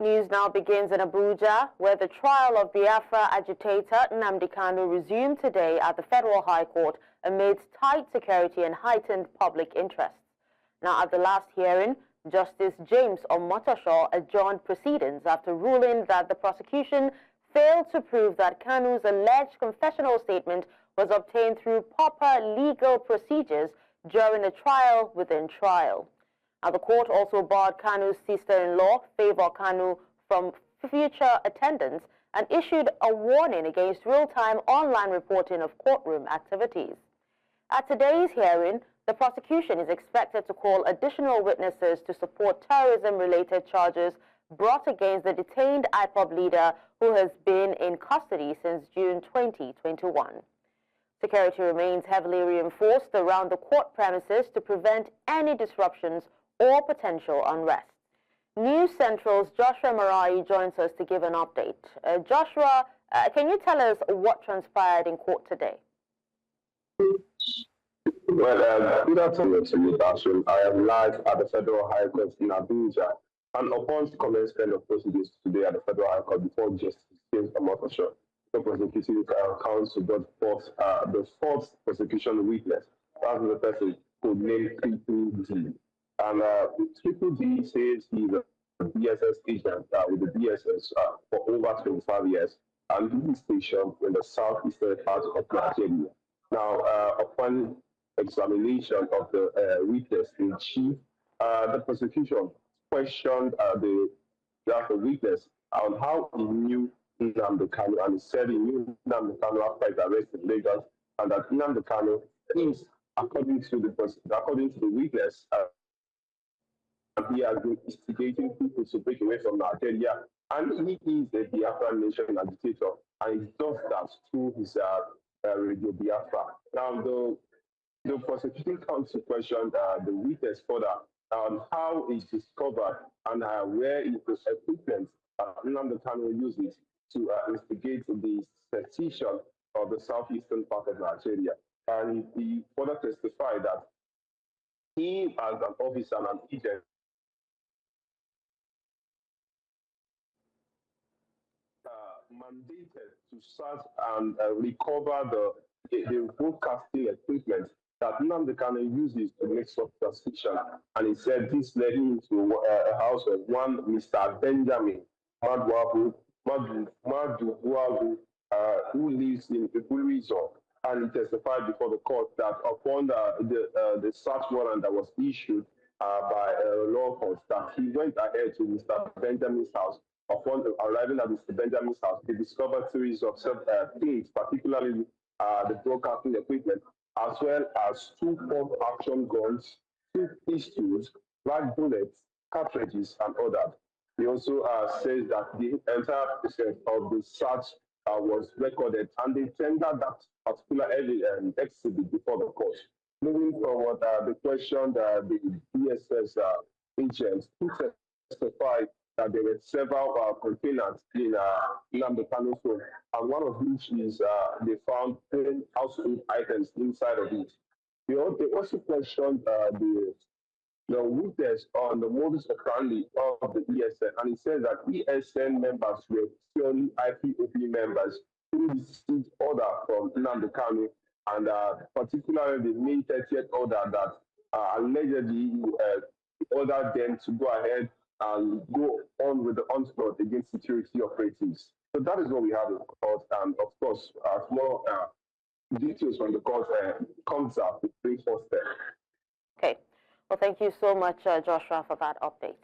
News now begins in Abuja, where the trial of Biafra agitator Nnamdi Kanu resumed today at the Federal High Court amidst tight security and heightened public interest. Now, at the last hearing, Justice James Omotosho adjourned proceedings after ruling that the prosecution failed to prove that Kanu's alleged confessional statement was obtained through proper legal procedures during a trial within trial. Now, the court also barred Kanu's sister-in-law, Favor Kanu, from future attendance and issued a warning against real-time online reporting of courtroom activities. At today's hearing, the prosecution is expected to call additional witnesses to support terrorism-related charges brought against the detained IPOB leader who has been in custody since June 2021. Security remains heavily reinforced around the court premises to prevent any disruptions or potential unrest. News Central's Joshua Marai joins us to give an update. Joshua, can you tell us what transpired in court today? Well, good afternoon to you, Dashun. I am live at the Federal High Court in Abuja. And upon commencement of proceedings today at the Federal High Court before Justice James Omotosho, the prosecuting counsel brought forth the fourth prosecution witness. That's the person who named Triple D. And Triple D says he's a BSS agent with the BSS for over 25 years, and he's stationed in the southeastern part of Nigeria. Now, upon examination of the witness in chief, the prosecution questioned the witness on how he knew Nnamdi Kanu, and he said he knew Nnamdi Kanu after his arrest in Lagos, and that Nnamdi Kanu is, according to the witness, he has been instigating people to break away from Nigeria, and he is a Biafra nation agitator, and he does that through his Radio Biafra. Now, the prosecuting counsel questioned the witness further on how he discovered and where is the equipment Nnamdi Kanu uses to instigate the secession of the southeastern part of Nigeria. And he further testified that he, as an officer and an agent, mandated to search and recover the broadcasting equipment that Nnamdi Kanu uses to make such transition. And he said this led him to a house of one Mr. Benjamin Madubuagu, who lives in Iburizor. And he testified before the court that upon the search warrant that was issued by a law court, that he went ahead to Mr. Benjamin's house. Upon arriving at Mr. Benjamin's house, he discovered a series of things, particularly the broadcasting equipment, as well as 2 pump-action guns, 2 pistols, black bullets, cartridges, and others. He also says that the entire process of the search was recorded, and they tendered that particular exhibit before the court. Moving forward, they questioned the BSS agents who testified that there were several containers in Nnamdi Kanu's home, and one of which is they found 10 household items inside of it. They also questioned the witness on the modus operandi of the ESN, and he says that ESN members were purely IPOB members who received order from Nnamdi Kanu, and particularly the May 30th order that allegedly ordered them to go ahead and go on with the onslaught against security operatives. So that is what we have in court, and of course, as more details from the court comes up, it brings us there. Okay. Well, thank you so much, Joshua, for that update.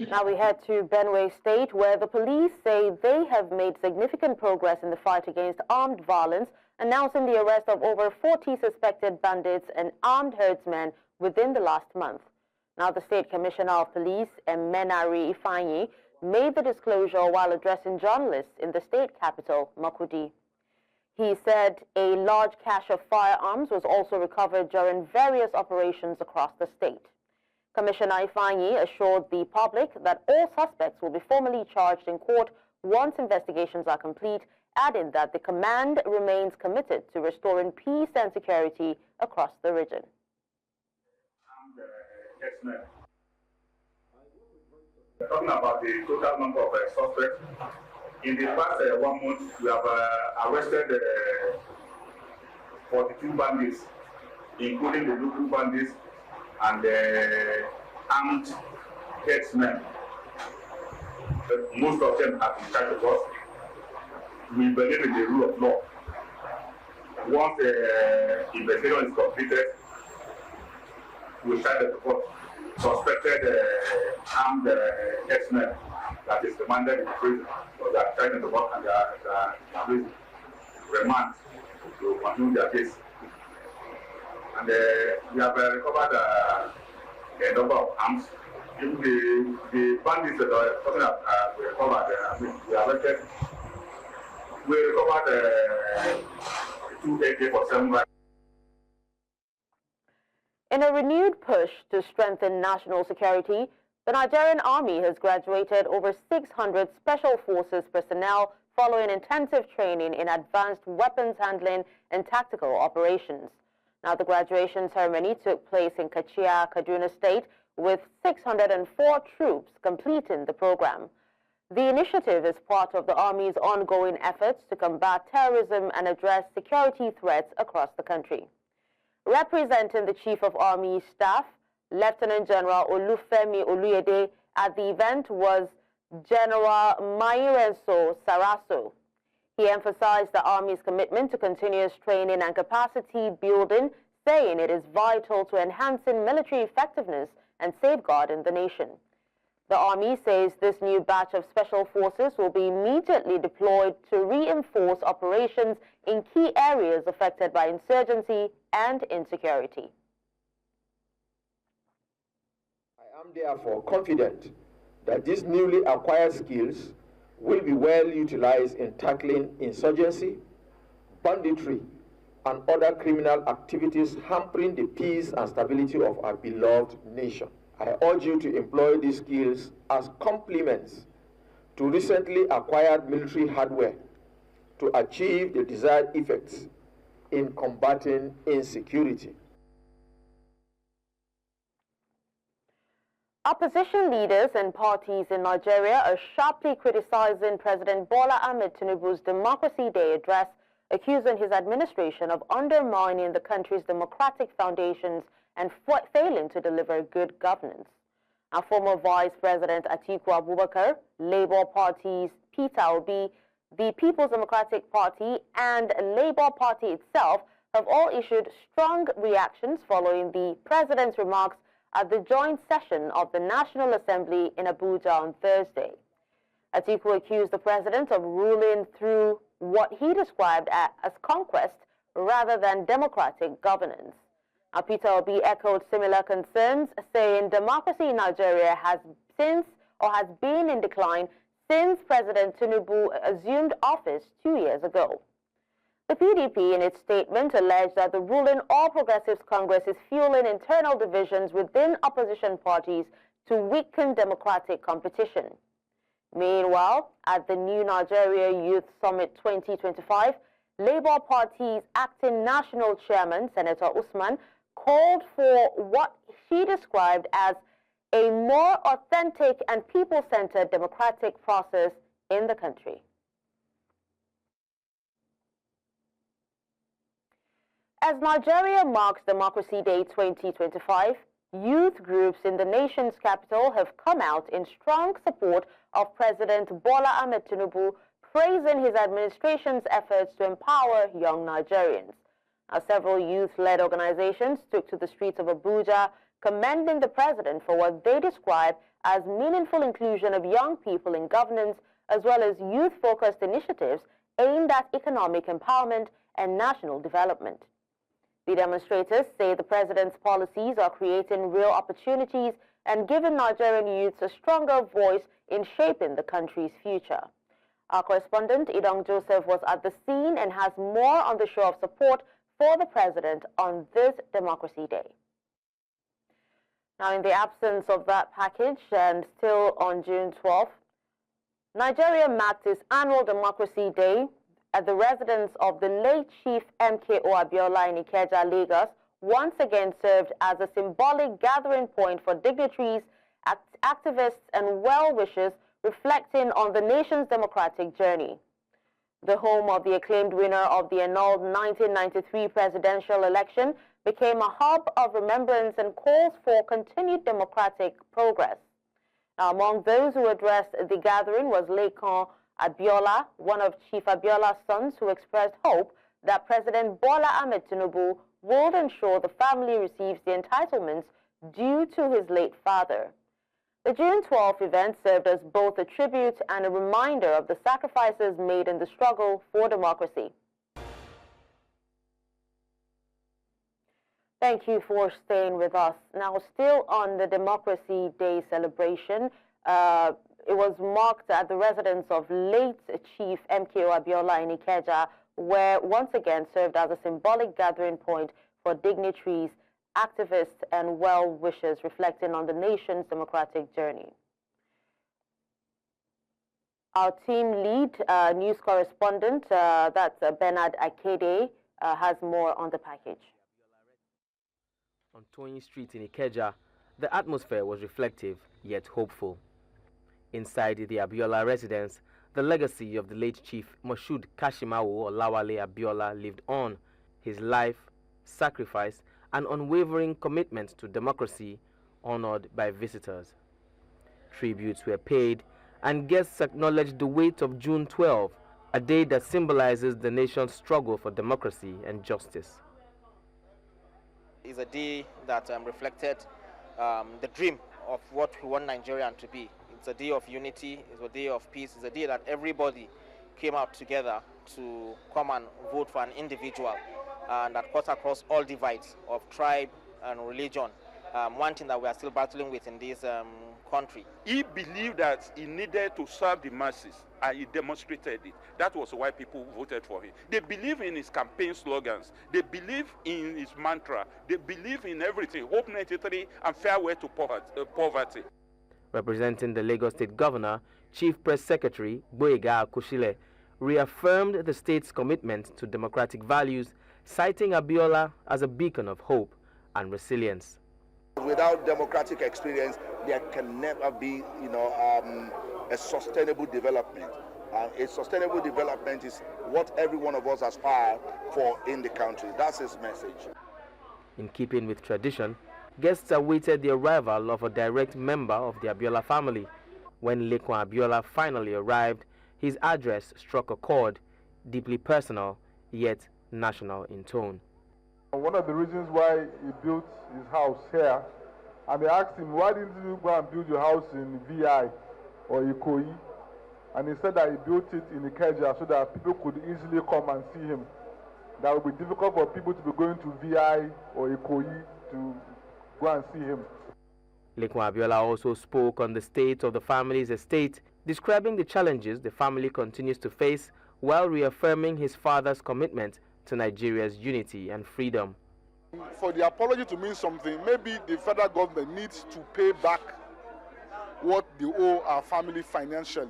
Now we head to Benue State, where the police say they have made significant progress in the fight against armed violence, announcing the arrest of over 40 suspected bandits and armed herdsmen within the last month. Now, the State Commissioner of Police, Menari Ifanyi, made the disclosure while addressing journalists in the state capital, Makurdi. He said a large cache of firearms was also recovered during various operations across the state. Commissioner Ifanyi assured the public that all suspects will be formally charged in court once investigations are complete, adding that the command remains committed to restoring peace and security across the region. Talking about the total number of suspects, in the past 1 month, we have arrested 42 bandits, including the local bandits and the armed headsmen. Most of them have been charged with us. We believe in the rule of law. Once the investigation is completed, we start the report. Suspected armed headsmen that is demanded in prison, or they are trying to work and they are prison, remand to continue their case. And we have recovered a number of arms. Even the bandits that are talking about, we recovered, we arrested. We recovered 2 AK-47 rifles. In a renewed push to strengthen national security, the Nigerian Army has graduated over 600 Special Forces personnel following intensive training in advanced weapons handling and tactical operations. Now, the graduation ceremony took place in Kachia, Kaduna State, with 604 troops completing the program. The initiative is part of the Army's ongoing efforts to combat terrorism and address security threats across the country. Representing the Chief of Army Staff, Lieutenant General Olufemi Oluyede, at the event was General Mairenso Saraso. He emphasized the Army's commitment to continuous training and capacity building, saying it is vital to enhancing military effectiveness and safeguarding the nation. The Army says this new batch of Special Forces will be immediately deployed to reinforce operations in key areas affected by insurgency and insecurity. I am therefore confident that these newly acquired skills will be well utilized in tackling insurgency, banditry, and other criminal activities hampering the peace and stability of our beloved nation. I urge you to employ these skills as complements to recently acquired military hardware to achieve the desired effects in combating insecurity. Opposition leaders and parties in Nigeria are sharply criticizing President Bola Ahmed Tinubu's Democracy Day address, accusing his administration of undermining the country's democratic foundations and failing to deliver good governance. Our former Vice President Atiku Abubakar, Labour Party's Peter Obi, the People's Democratic Party, and Labour Party itself have all issued strong reactions following the President's remarks at the joint session of the National Assembly in Abuja on Thursday. Atiku accused the President of ruling through what he described as conquest rather than democratic governance. Peter Obi echoed similar concerns, saying democracy in Nigeria has been in decline since President Tinubu assumed office 2 years ago. The PDP, in its statement, alleged that the ruling All Progressives Congress is fueling internal divisions within opposition parties to weaken democratic competition. Meanwhile, at the New Nigeria Youth Summit 2025, Labour Party's acting national chairman, Senator Usman, called for what she described as a more authentic and people-centered democratic process in the country. As Nigeria marks Democracy Day 2025, youth groups in the nation's capital have come out in strong support of President Bola Ahmed Tinubu, praising his administration's efforts to empower young Nigerians. Several youth-led organizations took to the streets of Abuja, commending the president for what they describe as meaningful inclusion of young people in governance, as well as youth-focused initiatives aimed at economic empowerment and national development. The demonstrators say the president's policies are creating real opportunities and giving Nigerian youths a stronger voice in shaping the country's future. Our correspondent, Idong Joseph, was at the scene and has more on the show of support for the president on this Democracy Day. Now, in the absence of that package, and still on June 12th, Nigeria marked its annual Democracy Day at the residence of the late Chief MKO Abiola in Ikeja, Lagos, once again served as a symbolic gathering point for dignitaries activists and well-wishers reflecting on the nation's democratic journey. The home of the acclaimed winner of the annulled 1993 presidential election became a hub of remembrance and calls for continued democratic progress. Now, among those who addressed the gathering was Lekan Abiola, one of Chief Abiola's sons, who expressed hope that President Bola Ahmed Tinubu will ensure the family receives the entitlements due to his late father. The June 12th event served as both a tribute and a reminder of the sacrifices made in the struggle for democracy. Thank you for staying with us. Now, still on the Democracy Day celebration, it was marked at the residence of late Chief MKO Abiola in Ikeja, where once again served as a symbolic gathering point for dignitaries, activists, and well-wishers reflecting on the nation's democratic journey. Our team lead news correspondent, that's Bernard Akede, has more on the package. On Toyin Street in Ikeja, the atmosphere was reflective yet hopeful. Inside the Abiola residence, the legacy of the late Chief Moshood Kashimawo Olawale Abiola lived on. His life, sacrifice, and unwavering commitment to democracy honored by visitors. Tributes were paid, and guests acknowledged the weight of June 12, a day that symbolizes the nation's struggle for democracy and justice. It's a day that reflected the dream of what we want Nigerian to be. It's a day of unity, it's a day of peace, it's a day that everybody came out together to come and vote for an individual and that cuts across all divides of tribe and religion, one thing that we are still battling with in this country. He believed that he needed to serve the masses, and he demonstrated it. That was why people voted for him. They believe in his campaign slogans. They believe in his mantra. They believe in everything. Hope 93 and farewell to poverty. Representing the Lagos State Governor, Chief Press Secretary Boyega Akushile reaffirmed the state's commitment to democratic values, citing Abiola as a beacon of hope and resilience. Without democratic experience, there can never be, a sustainable development. A sustainable development is what every one of us aspire for in the country. That's his message. In keeping with tradition, guests awaited the arrival of a direct member of the Abiola family. When Lekan Abiola finally arrived, his address struck a chord, deeply personal, yet national in tone. One of the reasons why he built his house here, and they asked him, why didn't you go and build your house in VI or Ikoyi? And he said that he built it in Ikeja so that people could easily come and see him. That would be difficult for people to be going to VI or Ikoyi to go and see him. Lekan Abiola also spoke on the state of the family's estate, describing the challenges the family continues to face while reaffirming his father's commitment to Nigeria's unity and freedom. For the apology to mean something, maybe the federal government needs to pay back what they owe our family financially.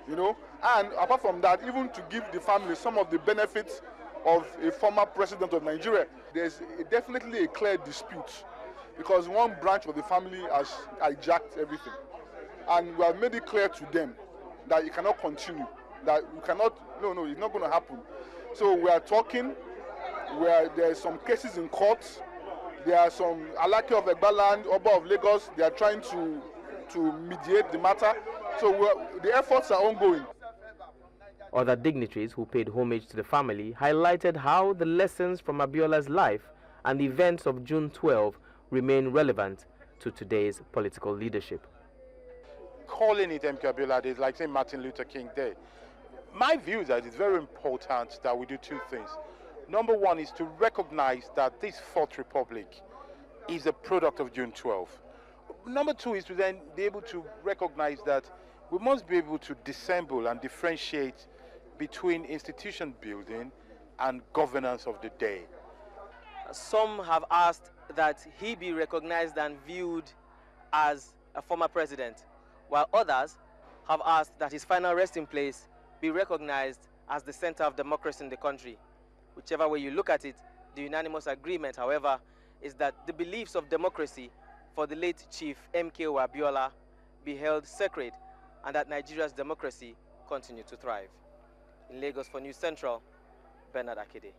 And apart from that, even to give the family some of the benefits of a former president of Nigeria. There's definitely a clear dispute because one branch of the family has hijacked everything. And we have made it clear to them that it cannot continue, that we cannot, no, it's not going to happen. So we are talking, where there are some cases in court, there are some Alake of Egbaland, Oba of Lagos, they are trying to mediate the matter. So the efforts are ongoing. Other dignitaries who paid homage to the family highlighted how the lessons from Abiola's life and the events of June 12 remain relevant to today's political leadership. Calling it MK Abiola Day is like saying Martin Luther King Day. My view is that it's very important that we do two things. Number one is to recognize that this Fourth Republic is a product of June 12. Number two is to then be able to recognize that we must be able to dissemble and differentiate between institution building and governance of the day. Some have asked that he be recognized and viewed as a former president, while others have asked that his final resting place be recognized as the center of democracy in the country. Whichever way you look at it, the unanimous agreement, however, is that the beliefs of democracy for the late Chief MKO Abiola be held sacred and that Nigeria's democracy continue to thrive. In Lagos for News Central, Bernard Akede.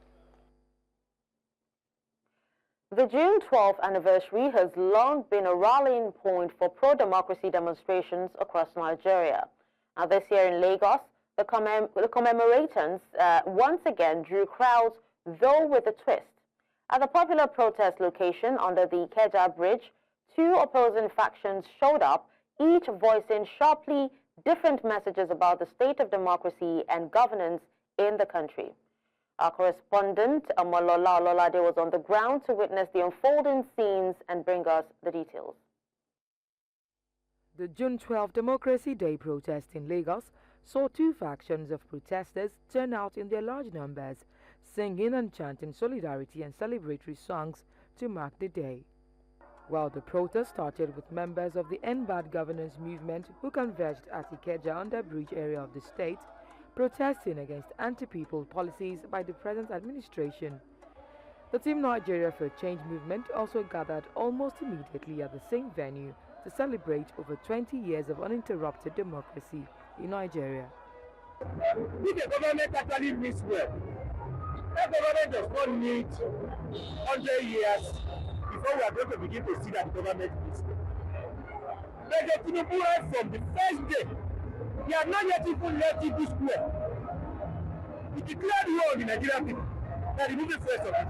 The June 12th anniversary has long been a rallying point for pro-democracy demonstrations across Nigeria. Now, this year in Lagos, the commemorators once again drew crowds, though with a twist. At the popular protest location under the Ikeja Bridge, two opposing factions showed up, each voicing sharply different messages about the state of democracy and governance in the country. Our correspondent, Omolola Ololade, was on the ground to witness the unfolding scenes and bring us the details. The June 12 Democracy Day protest in Lagos saw two factions of protesters turn out in their large numbers, singing and chanting solidarity and celebratory songs to mark the day. While the protest started with members of the End Bad Governance movement who converged at Ikeja Underbridge area of the state, protesting against anti-people policies by the present administration. The Team Nigeria for Change movement also gathered almost immediately at the same venue to celebrate over 20 years of uninterrupted democracy in Nigeria. If the government actually means well, that government does not need 100 years before we are going to begin to see that the government means well. But the Tinubu right from the first day, he had not yet even left it this square. He declared war on the Nigerian people. That removed the first of it.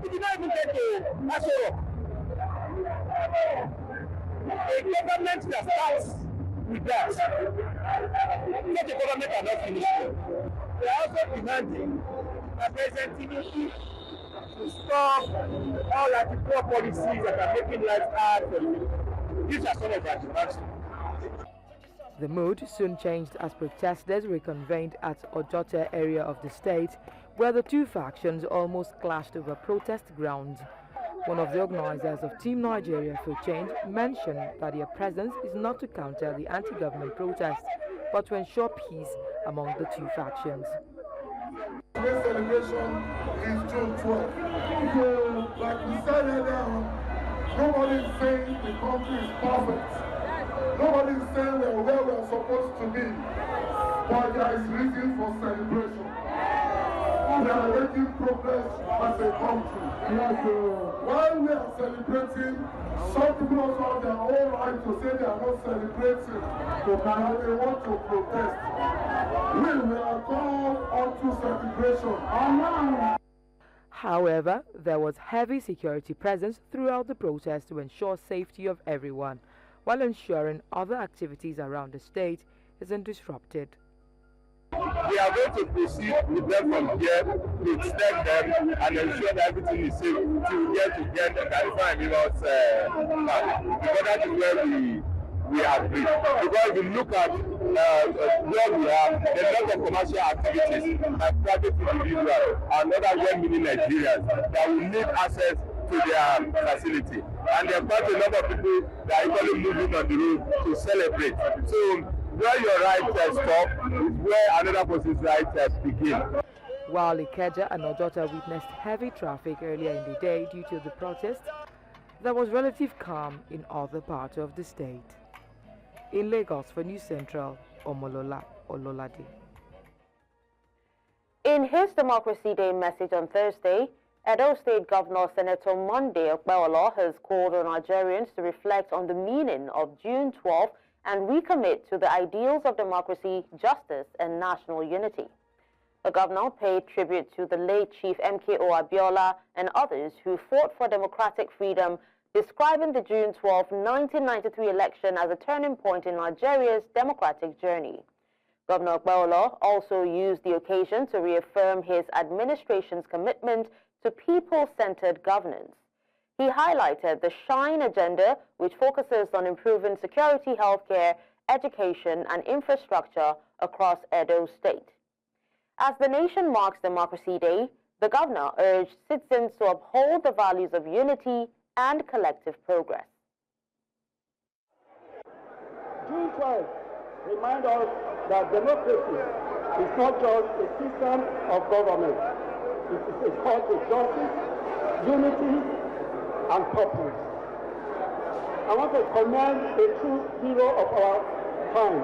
He did not even get to Asoro. A government that starts with that, such a government cannot finish well. They are also demanding that President Tinubu to stop all that the poor policies that are making life hard for the people. These are some of our demands. The mood soon changed as protesters reconvened at Ojota area of the state, where the two factions almost clashed over protest grounds. One of the organizers of Team Nigeria for Change mentioned that their presence is not to counter the anti-government protests, but to ensure peace among the two factions. This celebration is June 12th. Like we said earlier, nobody is saying the country is perfect. Nobody is saying we are where we are supposed to be, but there is reason for celebration. We are making progress as a country. While we are celebrating, some people also have their own right to say they are not celebrating, and they want to protest. We are called onto celebration. However, there was heavy security presence throughout the protest to ensure safety of everyone, while ensuring other activities around the state isn't disrupted. We are going to proceed with them from here to extend them and ensure that everything is safe till we get to get the California Minerals because that is where we are free. Because if you look at where we are, there are a lot of commercial activities and private individuals and other well-meaning Nigerians that will need access to their facility. And there are quite a lot of people that are actually moving on the road to celebrate. So where your right stop is where another person's right begin. While Ikeja and Ojota witnessed heavy traffic earlier in the day due to the protest, there was relative calm in other parts of the state. In Lagos for News Central, Omolola Ololade. In his Democracy Day message on Thursday, Edo State Governor Senator Monday Okpebholo has called on Nigerians to reflect on the meaning of June 12th and recommit to the ideals of democracy, justice, and national unity. The governor paid tribute to the late Chief MKO Abiola and others who fought for democratic freedom, describing the June 12, 1993 election as a turning point in Nigeria's democratic journey. Governor Okpebholo also used the occasion to reaffirm his administration's commitment to people-centered governance. He highlighted the SHINE agenda, which focuses on improving security, healthcare, education, and infrastructure across Edo State. As the nation marks Democracy Day, the governor urged citizens to uphold the values of unity and collective progress. June 12 reminds us that democracy is not just a system of government. It is a call to justice, unity, and purpose. I want to commend a true hero of our time,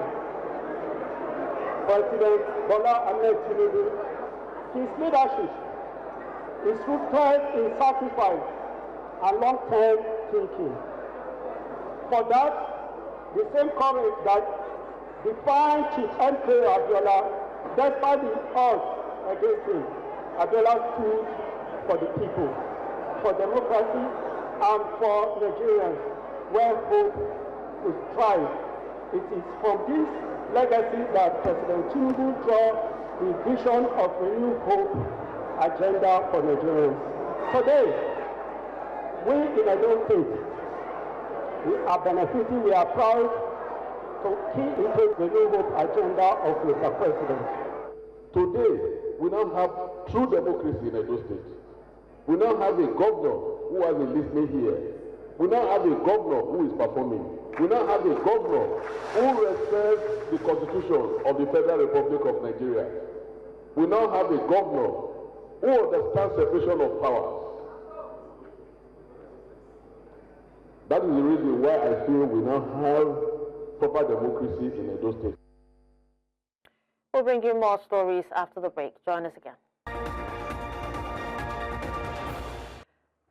President Bola Ahmed Tinubu. His leadership is rooted in sacrifice and long-term thinking. For that, the same courage that defined Chief M.K. Abiola, despite the odds against him, Abiola stood for the people, for democracy, and for Nigerians, where hope will thrive. It is from this legacy that President Tinubu draws the vision of renewed hope agenda for Nigerians. Today, we in Edo State, we are benefiting, we are proud to key into the new hope agenda of Mr. President. Today, we now have true democracy in Edo State. We now have a governor who has a listening ear. We now have a governor who is performing. We now have a governor who respects the Constitution of the Federal Republic of Nigeria. We now have a governor who understands separation of powers. That is the reason why I feel we now have proper democracy in Edo State. We'll bring you more stories after the break. Join us again.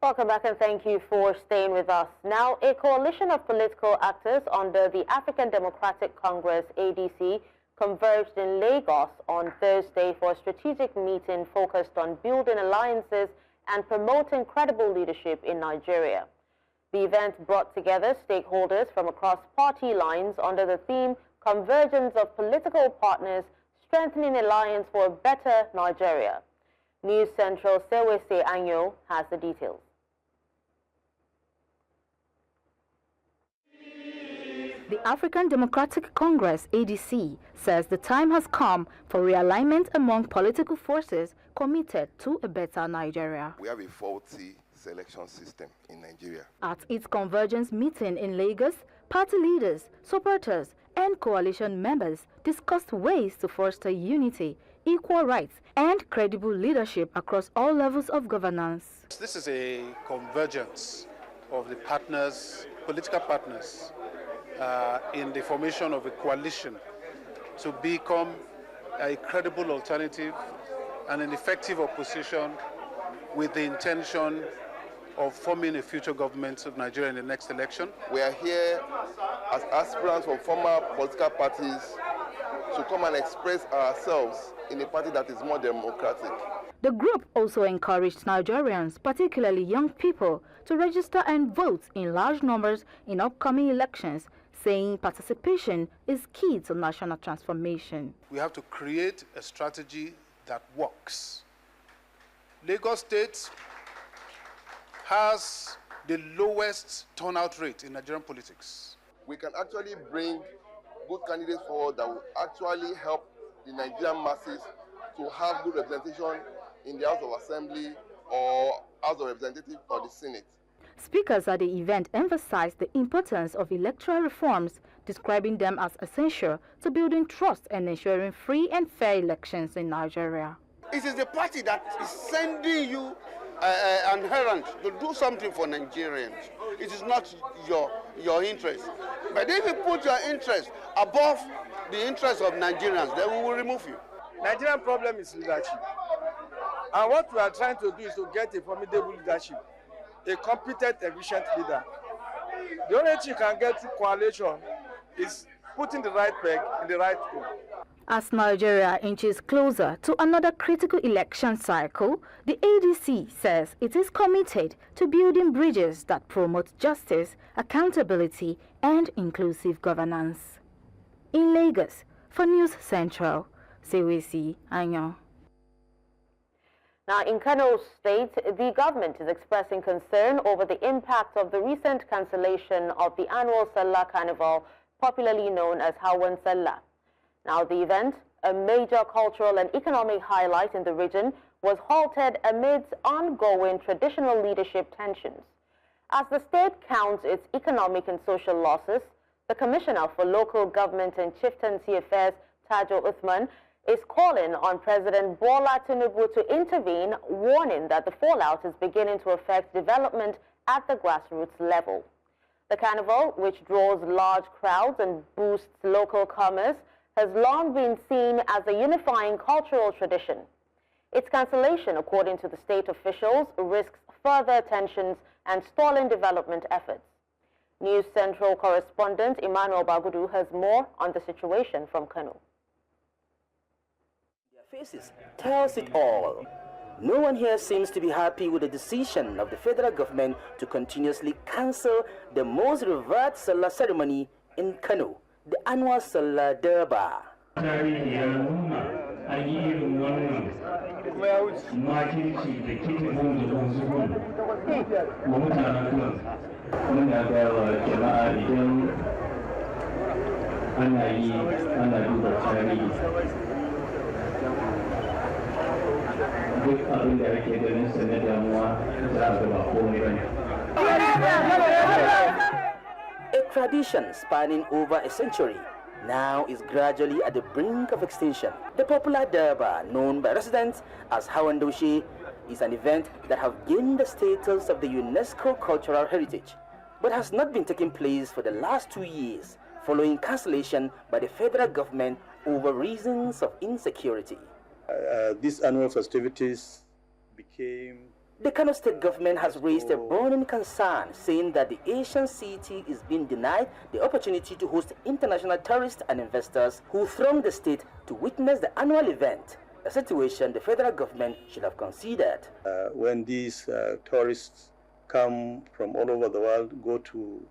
Welcome back and thank you for staying with us. Now, a coalition of political actors under the African Democratic Congress, ADC, converged in Lagos on Thursday for a strategic meeting focused on building alliances and promoting credible leadership in Nigeria. The event brought together stakeholders from across party lines under the theme Convergence of Political Partners, Strengthening Alliance for a Better Nigeria. News Central Sewese Anyo has the details. The African Democratic Congress, ADC, says the time has come for realignment among political forces committed to a better Nigeria. We have a faulty selection system in Nigeria. At its convergence meeting in Lagos, party leaders, supporters, and coalition members discussed ways to foster unity, equal rights, and credible leadership across all levels of governance. This is a convergence of the partners, political partners, in the formation of a coalition to become a credible alternative and an effective opposition with the intention of forming a future government of Nigeria in the next election. We are here as aspirants from former political parties to come and express ourselves in a party that is more democratic. The group also encouraged Nigerians, particularly young people, to register and vote in large numbers in upcoming elections, saying participation is key to national transformation. We have to create a strategy that works. Lagos State has the lowest turnout rate in Nigerian politics. We can actually bring good candidates forward that will actually help the Nigerian masses to have good representation in the House of Assembly or House of Representatives or the Senate. Speakers at the event emphasized the importance of electoral reforms, describing them as essential to building trust and ensuring free and fair elections in Nigeria. It is the party that is sending you an errand to do something for Nigerians. It is not your interest. But if you put your interest above the interest of Nigerians, then we will remove you. Nigerian problem is leadership. And what we are trying to do is to get a formidable leadership, a competent, efficient leader. The only thing you can get through coalition is putting the right peg in the right hole. As Nigeria inches closer to another critical election cycle, the ADC says it is committed to building bridges that promote justice, accountability, and inclusive governance. In Lagos, for News Central, Sewesi Anyo. Now, in Kano State, the government is expressing concern over the impact of the recent cancellation of the annual Sallah Carnival, popularly known as Hawan Sallah. Now, the event, a major cultural and economic highlight in the region, was halted amidst ongoing traditional leadership tensions. As the state counts its economic and social losses, the Commissioner for Local Government and Chieftaincy Affairs, Tajo Uthman, is calling on President Bola Tinubu to intervene, warning that the fallout is beginning to affect development at the grassroots level. The carnival, which draws large crowds and boosts local commerce, has long been seen as a unifying cultural tradition. Its cancellation, according to the state officials, risks further tensions and stalling development efforts. News Central correspondent Emmanuel Bagudu has more on the situation from Kano. Their faces tells it all. No one here seems to be happy with the decision of the federal government to continuously cancel the most revered Salah ceremony in Kano, the annual Salah Durbar. A tradition spanning over a century now is gradually at the brink of extinction. The popular Durbar, known by residents as Hawandoshi, is an event that has gained the status of the UNESCO cultural heritage, but has not been taking place for the last 2 years, following cancellation by the federal government over reasons of insecurity. These annual festivities became... The Kano state government has raised a burning concern, saying that the Asian city is being denied the opportunity to host international tourists and investors who throng the state to witness the annual event, a situation the federal government should have considered. When these tourists come from all over the world, go to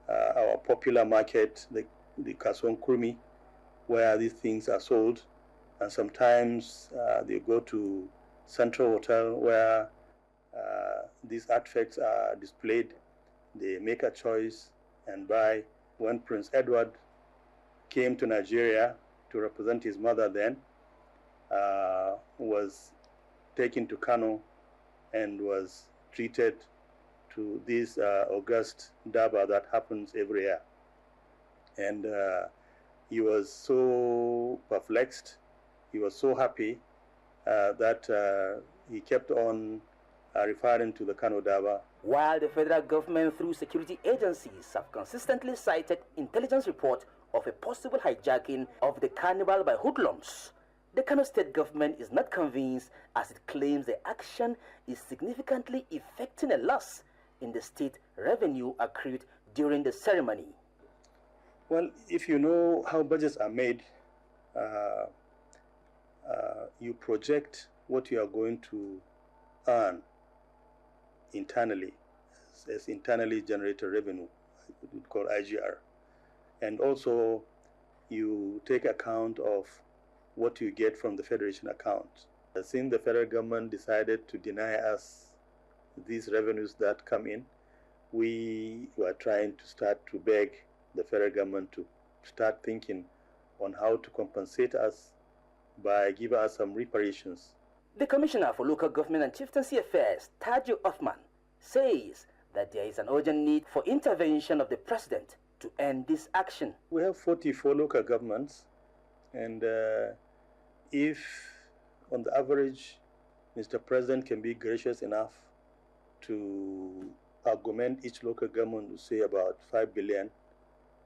our popular market, the Kasuan Kurmi, where these things are sold, and sometimes they go to Central Hotel where these artifacts are displayed. They make a choice and buy. When Prince Edward came to Nigeria to represent his mother then, was taken to Kano and was treated to this august Durbar that happens every year. And he was so perplexed, he was so happy that he kept on referring to the Kano Durbar. While the federal government through security agencies have consistently cited intelligence reports of a possible hijacking of the carnival by hoodlums, the Kano state government is not convinced, as it claims the action is significantly affecting a loss in the state revenue accrued during the ceremony. Well, if you know how budgets are made, you project what you are going to earn internally as internally generated revenue, we call IGR. And also you take account of what you get from the federation account. Since the federal government decided to deny us these revenues that come in, we were trying to start to beg the federal government to start thinking on how to compensate us by giving us some reparations. The Commissioner for Local Government and Chieftaincy Affairs, Tajo Othman, says that there is an urgent need for intervention of the President to end this action. We have 44 local governments, and if on the average Mr. President can be gracious enough to augment each local government to say about 5 billion,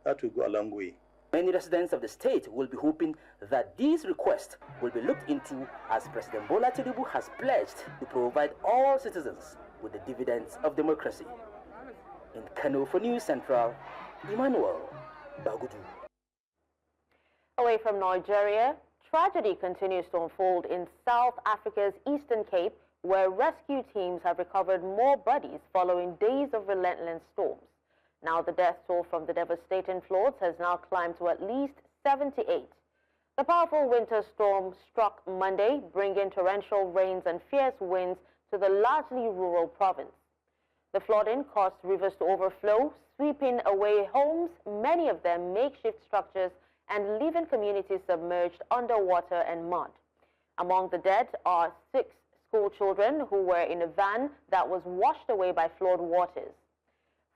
that will go a long way. Many residents of the state will be hoping that these requests will be looked into, as President Bola Tinubu has pledged to provide all citizens with the dividends of democracy. In Kano for News Central, Emmanuel Bagudu. Away from Nigeria, tragedy continues to unfold in South Africa's Eastern Cape, where rescue teams have recovered more bodies following days of relentless storms. Now the death toll from the devastating floods has now climbed to at least 78. The powerful winter storm struck Monday, bringing torrential rains and fierce winds to the largely rural province. The flooding caused rivers to overflow, sweeping away homes, many of them makeshift structures, and leaving communities submerged underwater and mud. Among the dead are 6 school children who were in a van that was washed away by flood waters.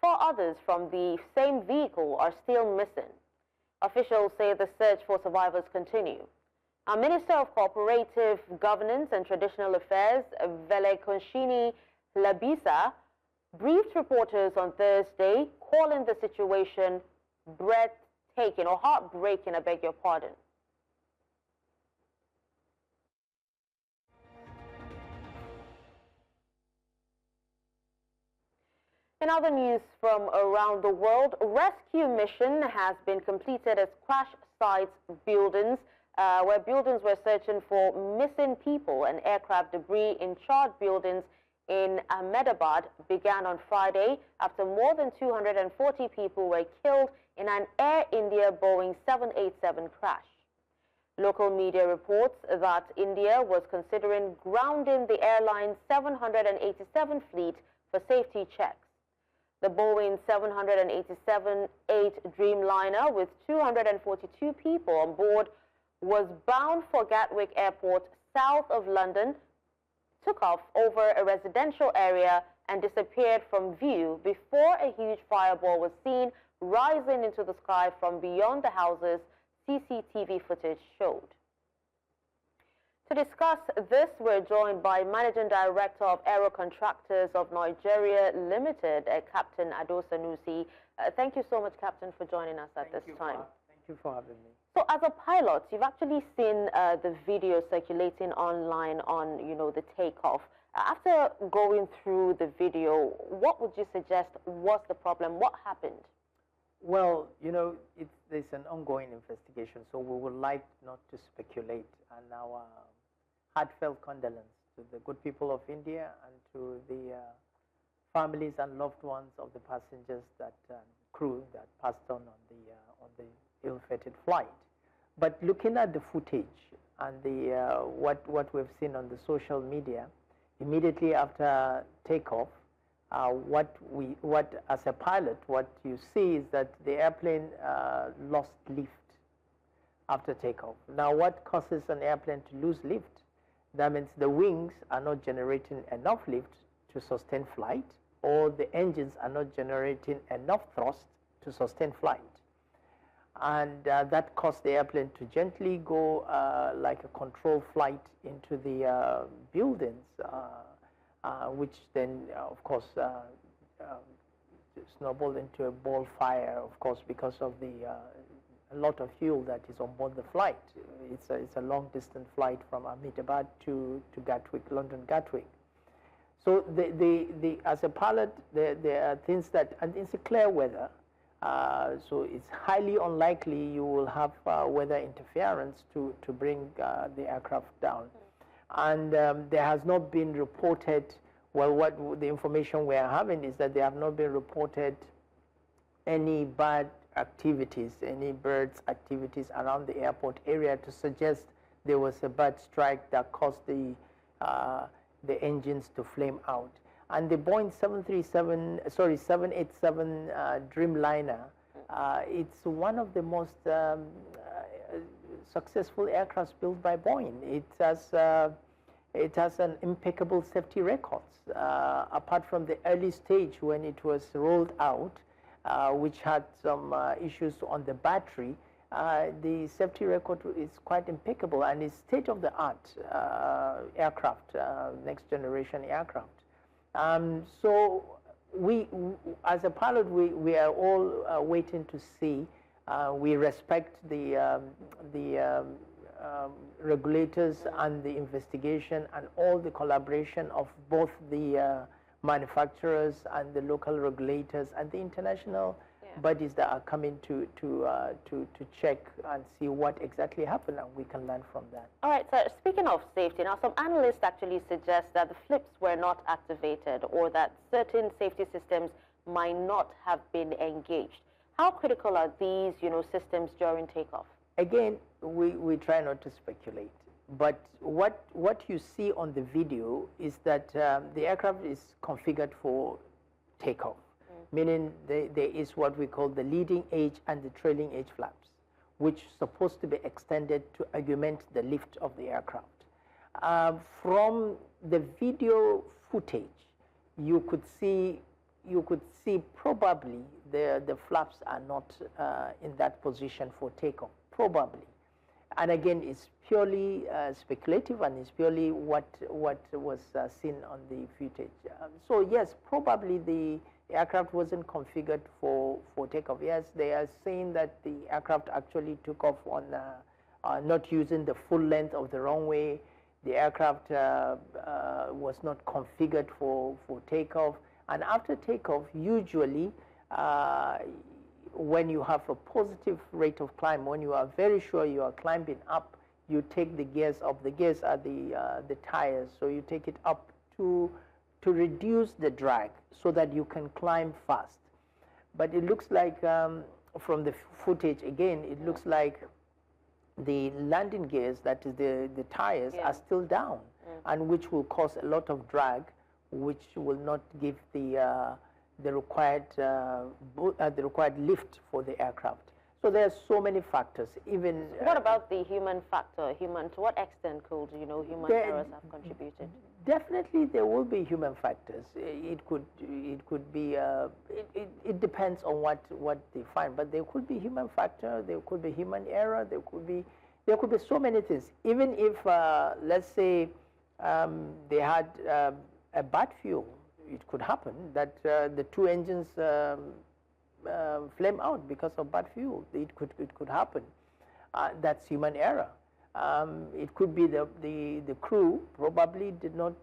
4 others from the same vehicle are still missing. Officials say the search for survivors continue. Our Minister of Cooperative Governance and Traditional Affairs, Velekonshini Labisa, briefed reporters on Thursday, calling the situation breathtaking or heartbreaking, I beg your pardon. In other news from around the world, rescue mission has been completed at crash sites buildings, where buildings were searching for missing people and aircraft debris in charred buildings in Ahmedabad began on Friday after more than 240 people were killed in an Air India Boeing 787 crash. Local media reports that India was considering grounding the airline's 787 fleet for safety checks. The Boeing 787-8 Dreamliner with 242 people on board was bound for Gatwick Airport south of London, took off over a residential area and disappeared from view before a huge fireball was seen rising into the sky from beyond the houses, CCTV footage showed. To discuss this, we're joined by Managing Director of Aero Contractors of Nigeria Limited, Captain Ado Sanusi. Thank you so much, Captain, for joining us at this time. Thank you for having me. So, as a pilot, you've actually seen the video circulating online on, the takeoff. After going through the video, what would you suggest was the problem? What happened? Well, there's an ongoing investigation, so we would like not to speculate. And our heartfelt condolence to the good people of India and to the families and loved ones of the passengers, that crew that passed on the ill-fated flight. But looking at the footage and the what we've seen on the social media immediately after takeoff, as a pilot, what you see is that the airplane lost lift after takeoff. Now, what causes an airplane to lose lift? That means the wings are not generating enough lift to sustain flight, or the engines are not generating enough thrust to sustain flight. And that caused the airplane to gently go like a controlled flight into the buildings, which then, of course, snowballed into a ball fire, of course, because of the a lot of fuel that is on board the flight. It's a long-distance flight from Ahmedabad to Gatwick, London Gatwick. So as a pilot, there are things that, and it's a clear weather, so it's highly unlikely you will have weather interference to bring the aircraft down. And there has not been reported, well, what the information we are having is that there have not been reported any bad activities, any birds activities around the airport area to suggest there was a bird strike that caused the engines to flame out. And the Boeing 787 Dreamliner, it's one of the most successful aircrafts built by Boeing. It has an impeccable safety records. Apart from the early stage when it was rolled out, which had some issues on the battery, the safety record is quite impeccable and is state-of-the-art aircraft, next-generation aircraft. So we, as a pilot, we are all waiting to see. We respect the regulators and the investigation and all the collaboration of both the manufacturers and the local regulators and the international bodies that are coming to check and see what exactly happened, and we can learn from that. All right, so speaking of safety, now some analysts actually suggest that the flips were not activated or that certain safety systems might not have been engaged. How critical are these, systems during takeoff? Again, we try not to speculate. But what you see on the video is that the aircraft is configured for takeoff, meaning there is what we call the leading edge and the trailing edge flaps, which is supposed to be extended to augment the lift of the aircraft. From the video footage, you could see probably the flaps are not in that position for takeoff, probably. And again, it's purely speculative, and it's purely what was seen on the footage. So yes, probably the aircraft wasn't configured for takeoff. Yes, they are saying that the aircraft actually took off on not using the full length of the runway. The aircraft was not configured for takeoff. And after takeoff, usually, when you have a positive rate of climb, when you are very sure you are climbing up, you take the gears up. The gears are the tires, so you take it up to reduce the drag so that you can climb fast. But it looks like, from the footage again, it looks like the landing gears, that is the tires, are still down, and which will cause a lot of drag, which will not give the required lift for the aircraft. So there are so many factors. Even what about the human factor? To what extent could human errors have contributed? Definitely, there will be human factors. It could be. It depends on what they find. But there could be human factor. There could be human error. There could be so many things. Even if let's say they had a bad fuel, it could happen that the two engines flame out because of bad fuel. It could happen. That's human error. It could be the crew probably did not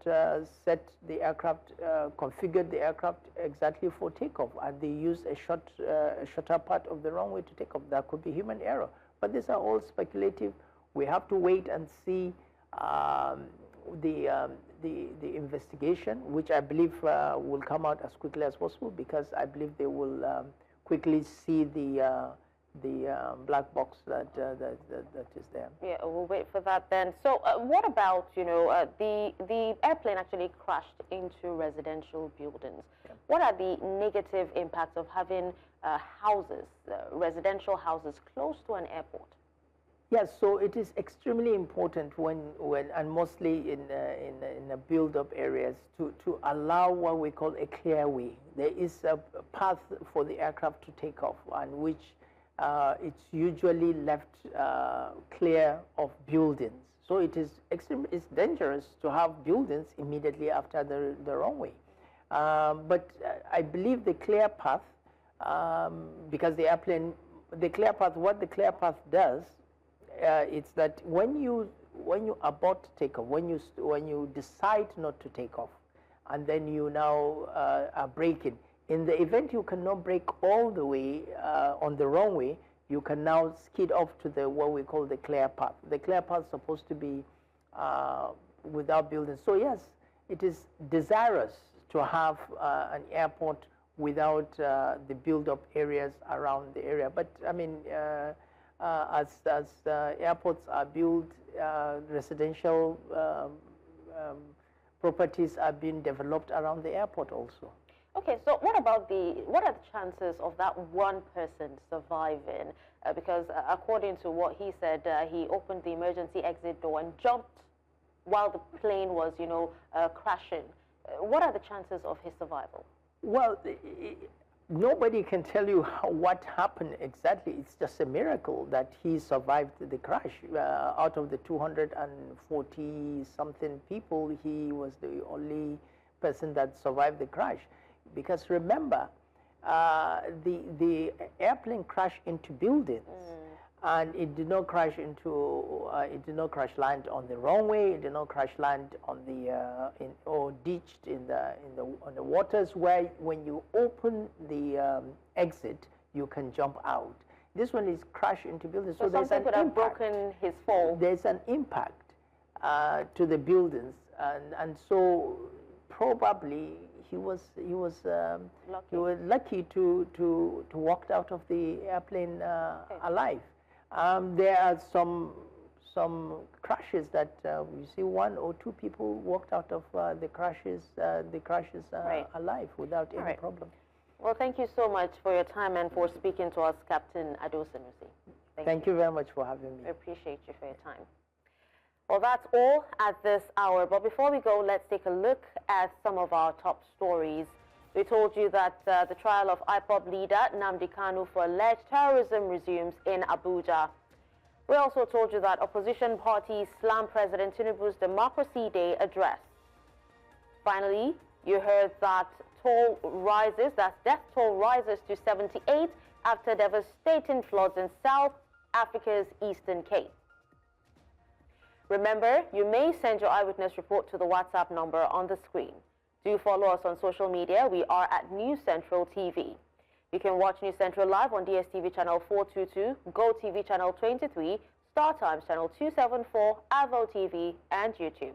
set the aircraft, configured the aircraft exactly for takeoff, and they used a shorter part of the runway to take off. That could be human error. But these are all speculative. We have to wait and see the investigation, which I believe will come out as quickly as possible, because I believe they will quickly see the black box that is there. Yeah, we'll wait for that then. So what about, the airplane actually crashed into residential buildings. Yeah. What are the negative impacts of having houses, residential houses, close to an airport? Yes, so it is extremely important when and mostly in build-up areas to allow what we call a clear way. There is a path for the aircraft to take off, and which it's usually left clear of buildings. So it's dangerous to have buildings immediately after the runway. But I believe the clear path, because what the clear path does, it's that when you abort takeoff, when you decide not to take off, and then you now are braking, in the event you cannot brake all the way on the runway, you can now skid off to what we call the clear path. The clear path is supposed to be without buildings. So yes, it is desirous to have an airport without the build-up areas around the area. But I mean, as airports are built, residential properties are being developed around the airport also. Okay, so what are the chances of that one person surviving? Because according to what he said, he opened the emergency exit door and jumped while the plane was, crashing. What are the chances of his survival? Well, nobody can tell you what happened exactly. It's just a miracle that he survived the crash. Out of the 240-something people, he was the only person that survived the crash. Because remember, the airplane crashed into buildings, and it did not crash land on the runway. It did not crash land on or ditched on the waters, where when you open the exit, you can jump out. This one is crashed into buildings. So something could have broken his fall. There's an impact to the buildings, and so probably he was lucky to walk out of the airplane alive. There are some crashes that you see 1 or 2 people walked out of the crashes alive without any problem. Well, thank you so much for your time and for speaking to us, Captain Ado Sanusi. Thank you very much for having me. I appreciate you for your time. Well, that's all at this hour. But before we go, let's take a look at some of our top stories. We told you that the trial of IPOB leader Nnamdi Kanu for alleged terrorism resumes in Abuja. We also told you that opposition parties slammed President Tinubu's Democracy Day address. Finally, you heard that death toll rises to 78 after devastating floods in South Africa's Eastern Cape. Remember, you may send your eyewitness report to the WhatsApp number on the screen. Do follow us on social media. We are at News Central TV. You can watch News Central live on DSTV channel 422, GoTV channel 23, StarTimes channel 274, Avo TV, and YouTube.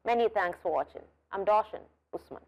Many thanks for watching. I'm Darshan Usman.